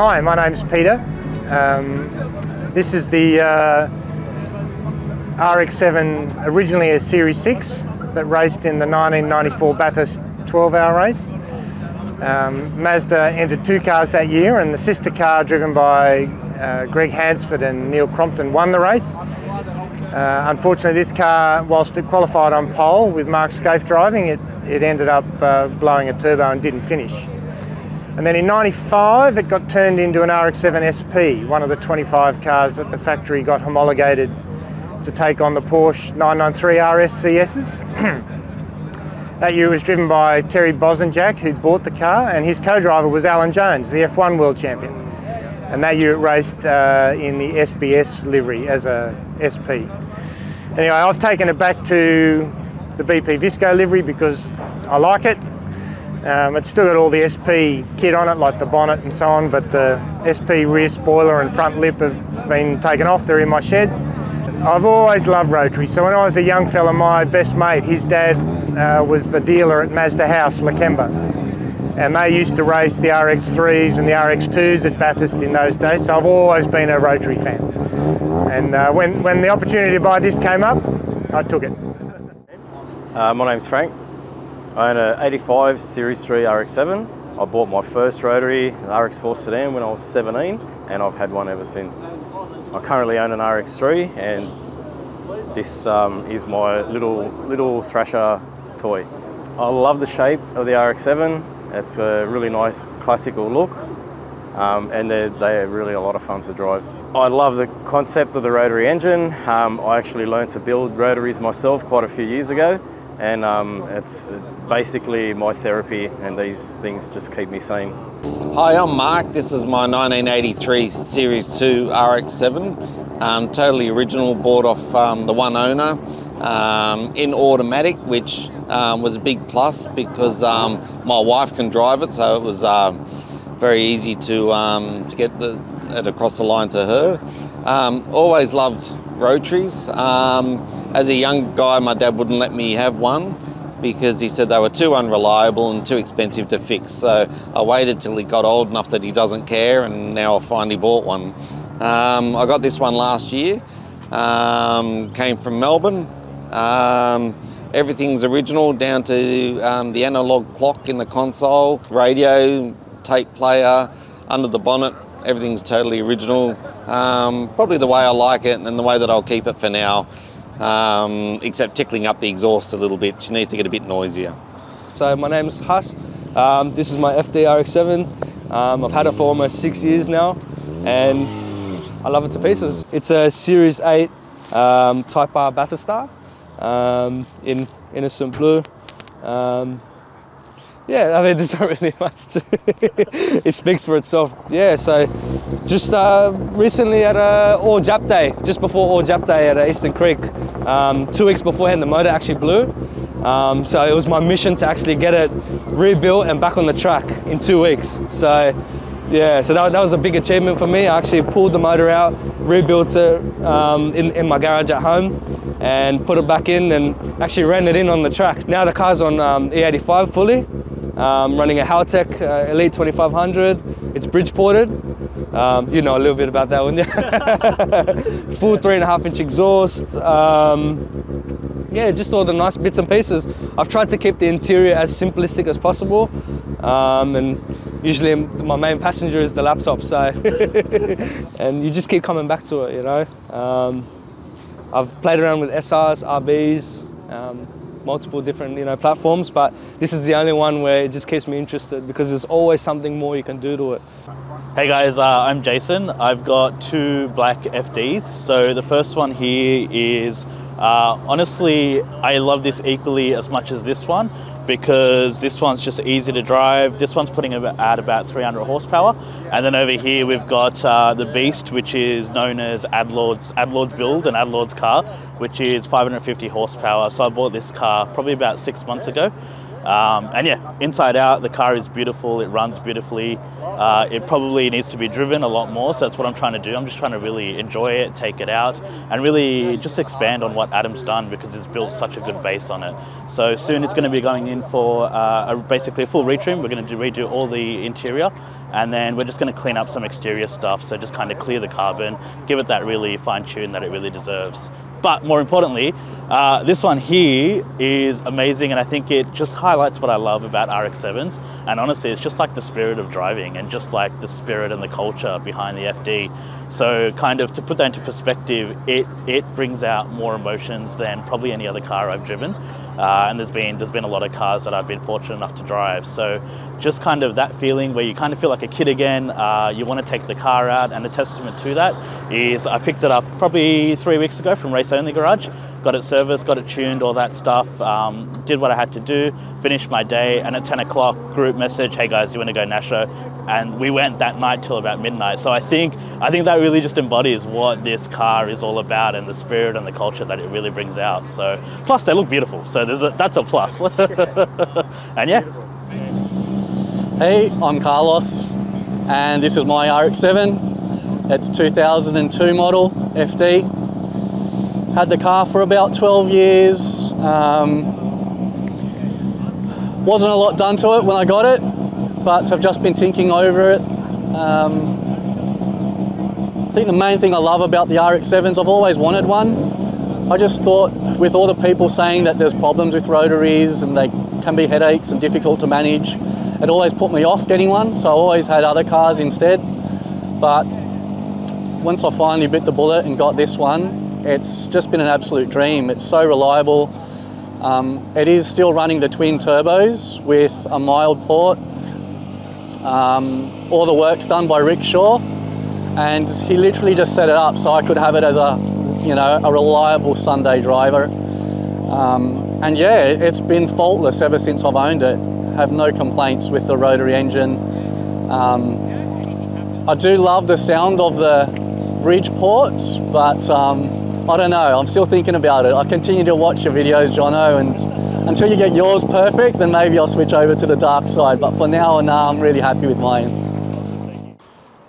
Hi, my name's Peter. This is the RX-7, originally a Series 6 that raced in the 1994 Bathurst 12-hour race. Mazda entered 2 cars that year, and the sister car, driven by Greg Hansford and Neil Crompton, won the race. Unfortunately, this car, whilst it qualified on pole with Mark Scaife driving, it ended up blowing a turbo and didn't finish. And then in '95, it got turned into an RX-7 SP, one of the 25 cars that the factory got homologated to take on the Porsche 993 RS CSs. That year it was driven by Terry Bosanjak, who'd bought the car, and his co-driver was Alan Jones, the F1 world champion. And that year it raced in the SBS livery as a SP. Anyway, I've taken it back to the BP Visco livery because I like it. It's still got all the SP kit on it, like the bonnet and so on, but the SP rear spoiler and front lip have been taken off. They're in my shed. I've always loved Rotary. So when I was a young fella, my best mate, his dad was the dealer at Mazda House, Lakemba. And they used to race the RX-3s and the RX-2s at Bathurst in those days. So I've always been a Rotary fan. And when the opportunity to buy this came up, I took it. My name's Frank. I own an '85 Series 3 RX-7. I bought my first Rotary RX-4 sedan when I was 17, and I've had one ever since. I currently own an RX-3, and this is my little Thrasher toy. I love the shape of the RX-7. It's a really nice classical look, and they're really a lot of fun to drive. I love the concept of the rotary engine. I actually learned to build rotaries myself quite a few years ago, and it's basically my therapy, and these things just keep me sane. Hi, I'm Mark. This is my 1983 Series 2 RX-7. Totally original, bought off the one owner in automatic, which was a big plus because my wife can drive it, so it was very easy to get it across the line to her. Always loved rotaries. As a young guy, my dad wouldn't let me have one because he said they were too unreliable and too expensive to fix. So I waited till he got old enough that he doesn't care, and now I finally bought one. I got this one last year, came from Melbourne. Everything's original down to the analog clock in the console, radio, tape player, under the bonnet. Everything's totally original. Probably the way I like it and the way that I'll keep it for now, except tickling up the exhaust a little bit. She needs to get a bit noisier. So my name's Huss. This is my FD RX-7. I've had it for almost 6 years now, and I love it to pieces. It's a Series 8 Type R Bathurst Star in innocent blue. Yeah, I mean, there's not really much to it speaks for itself. Yeah, so just recently at All Jap Day, just before All Jap Day at Eastern Creek, 2 weeks beforehand, the motor actually blew. So it was my mission to actually get it rebuilt and back on the track in 2 weeks. So yeah, so that was a big achievement for me. I actually pulled the motor out, rebuilt it in my garage at home, and put it back in and actually ran it in on the track. Now the car's on E85 fully, running a Haltech Elite 2500. It's bridge ported. You know a little bit about that one, yeah. Full 3.5-inch exhaust. Yeah, just all the nice bits and pieces. I've tried to keep the interior as simplistic as possible, and usually my main passenger is the laptop, so and you just keep coming back to it, you know. I've played around with SRs, RBs, multiple different platforms, but this is the only one where it just keeps me interested because there's always something more you can do to it. Hey guys, I'm Jason. I've got 2 black FDs. So the first one here is, honestly, I love this equally as much as this one because this one's just easy to drive. This one's putting out about 300 horsepower. And then over here we've got the Beast, which is known as Adlord's build and Adlord's car, which is 550 horsepower. So I bought this car probably about 6 months ago. And yeah, inside out, the car is beautiful, it runs beautifully. It probably needs to be driven a lot more, so that's what I'm trying to do. I'm just trying to really enjoy it, take it out, and really just expand on what Adam's done because it's built such a good base on it. So soon it's going to be going in for basically a full retrim. We're going to redo all the interior, and then we're just going to clean up some exterior stuff, so just kind of clear the carbon, give it that really fine tune that it really deserves. But more importantly, this one here is amazing, and I think it just highlights what I love about RX-7s. And honestly, it's just like the spirit of driving and just like the spirit and the culture behind the FD. So kind of to put that into perspective, it brings out more emotions than probably any other car I've driven. And there's been a lot of cars that I've been fortunate enough to drive. So just kind of that feeling where you kind of feel like a kid again, you want to take the car out, and a testament to that is I picked it up probably 3 weeks ago from Race Only Garage, got it serviced, got it tuned, all that stuff, did what I had to do, finished my day, and at 10 o'clock group message, hey guys, do you want to go Nasho? And we went that night till about midnight. So I think that really just embodies what this car is all about and the spirit and the culture that it really brings out. So plus they look beautiful, so that's a plus. And yeah. Hey, I'm Carlos, and this is my RX-7. It's 2002 model FD. Had the car for about 12 years. Wasn't a lot done to it when I got it, but I've just been thinking over it. I think the main thing I love about the RX-7s, I've always wanted one. I just thought with all the people saying that there's problems with rotaries and they can be headaches and difficult to manage, it always put me off getting one, so I always had other cars instead. But once I finally bit the bullet and got this one, it's just been an absolute dream. It's so reliable. It is still running the twin turbos with a mild port. All the work's done by Rick Shaw, and he literally just set it up so I could have it as a reliable Sunday driver. And yeah, it's been faultless ever since I've owned it. Have no complaints with the rotary engine. I do love the sound of the bridge ports, but I don't know, I'm still thinking about it. I continue to watch your videos, Jono, and until you get yours perfect, then maybe I'll switch over to the dark side. But for now, I'm really happy with mine.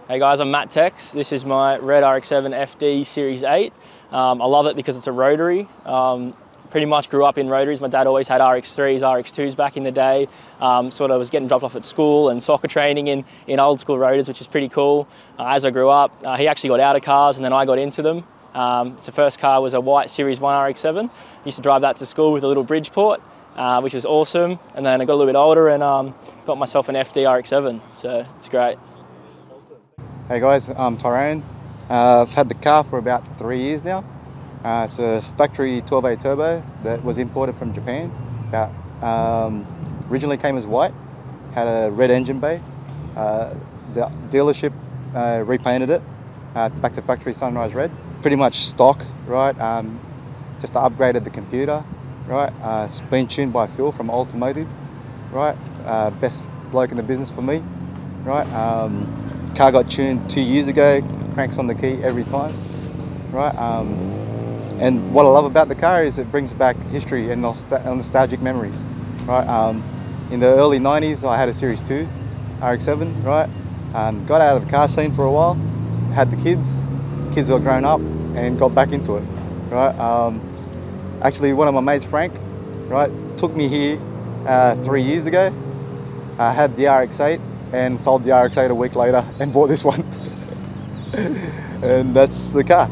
Hey guys, I'm Matt Tex. This is my red RX-7 FD Series 8. I love it because it's a rotary. Pretty much grew up in rotaries. My dad always had RX-3s, RX-2s back in the day. Sort of was getting dropped off at school and soccer training in old school rotors, which is pretty cool. As I grew up, he actually got out of cars and then I got into them. So first car was a white Series 1 RX-7. Used to drive that to school with a little Bridgeport, which was awesome. And then I got a little bit older and got myself an FD RX-7, so it's great. Hey guys, I'm Tyrone. I've had the car for about 3 years now. It's a factory 12A turbo that was imported from Japan. Originally came as white, had a red engine bay. The dealership repainted it back to factory sunrise red. Pretty much stock, right? Just upgraded the computer, right? It's been tuned by Phil from Automotive, right? Best bloke in the business for me, right? Car got tuned 2 years ago, cranks on the key every time, right? And what I love about the car is it brings back history and nostalgic memories, right? In the early 90s, I had a Series 2 RX-7, right? Got out of the car scene for a while, had the kids got grown up and got back into it, right? Actually, one of my mates, Frank, right, took me here 3 years ago. I had the RX-8 and sold the RX-8 a week later and bought this one. And that's the car.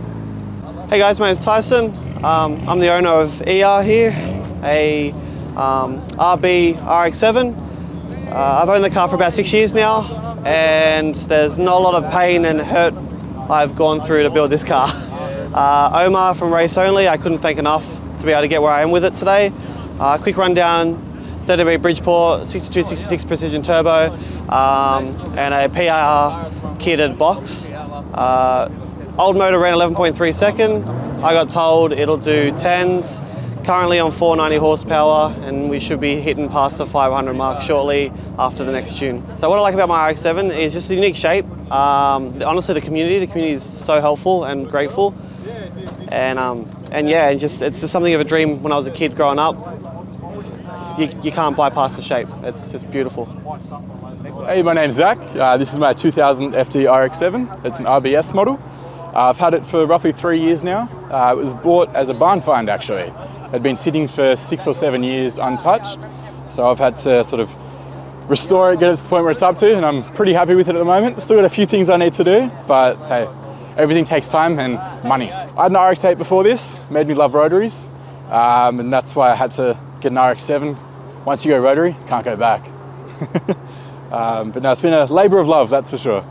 Hey guys, my name's Tyson. I'm the owner of ER here, a RB RX-7. I've owned the car for about 6 years now, and there's not a lot of pain and hurt I've gone through to build this car. Omar from Race Only, I couldn't thank enough to be able to get where I am with it today. Quick rundown, 30V Bridgeport, 6266 Precision Turbo, and a PIR kitted box. Old motor ran 11.3 second. I got told it'll do 10s. Currently on 490 horsepower, and we should be hitting past the 500 mark shortly after the next tune. So what I like about my RX-7 is just the unique shape. Honestly, the community is so helpful and grateful. And yeah, it's just something of a dream when I was a kid growing up. You can't bypass the shape. It's just beautiful. Hey, my name's Zach. This is my 2000 FD RX-7. It's an RBS model. I've had it for roughly 3 years now. It was bought as a barn find actually. It had been sitting for 6 or 7 years untouched. So I've had to sort of restore it, get it to the point where it's up to, and I'm pretty happy with it at the moment. Still got a few things I need to do, but hey, everything takes time and money. I had an RX-8 before this, made me love rotaries, and that's why I had to get an RX-7. Once you go rotary, can't go back. But no, it's been a labour of love, that's for sure.